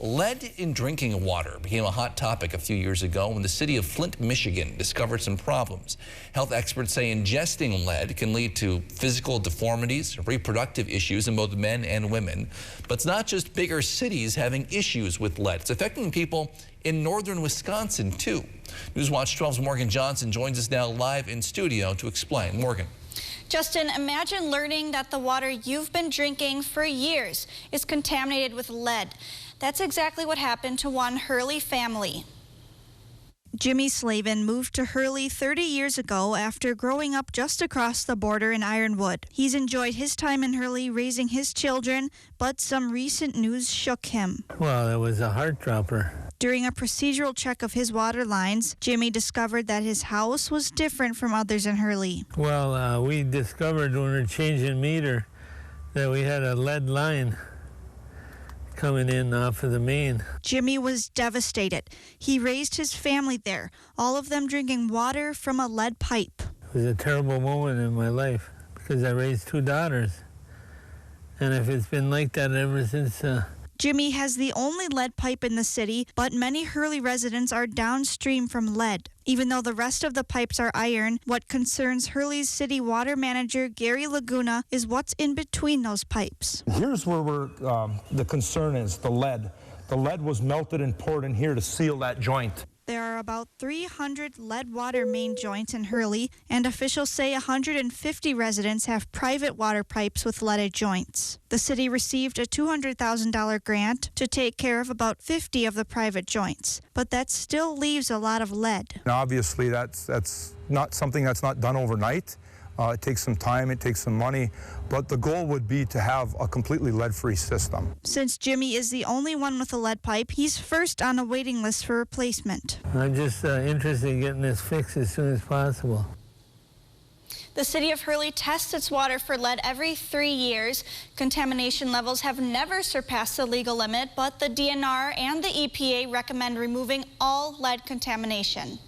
Lead in drinking water became a hot topic a few years ago when the city of Flint, Michigan discovered some problems. Health experts say ingesting lead can lead to physical deformities, reproductive issues in both men and women. But it's not just bigger cities having issues with lead. It's affecting people in northern Wisconsin, too. Newswatch 12's Morgan Johnson joins us now live in studio to explain. Morgan. Justin, imagine learning that the water you've been drinking for years is contaminated with lead. That's exactly what happened to one Hurley family. Jimmy Slavin moved to Hurley 30 years ago after growing up just across the border in Ironwood. He's enjoyed his time in Hurley raising his children, but some recent news shook him. Well, it was a heart dropper. During a procedural check of his water lines, Jimmy discovered that his house was different from others in Hurley. Well, we discovered when we were changing meter that we had a lead line coming in off of the main. Jimmy was devastated. He raised his family there, all of them drinking water from a lead pipe. It was a terrible moment in my life because I raised two daughters. And if it's been like that ever since... Jimmy has the only lead pipe in the city, but many Hurley residents are downstream from lead. Even though the rest of the pipes are iron, what concerns Hurley's city water manager, Gary Laguna, is what's in between those pipes. Here's where the concern is, the lead. The lead was melted and poured in here to seal that joint. There are about 300 lead water main joints in Hurley, and officials say 150 residents have private water pipes with leaded joints. The city received a $200,000 grant to take care of about 50 of the private joints, but that still leaves a lot of lead. Now, obviously, that's not something that's not done overnight. It takes some time, it takes some money, but the goal would be to have a completely lead-free system. Since Jimmy is the only one with a lead pipe, he's first on a waiting list for replacement. I'm just interested in getting this fixed as soon as possible. The city of Hurley tests its water for lead every 3 years. Contamination levels have never surpassed the legal limit, but the DNR and the EPA recommend removing all lead contamination.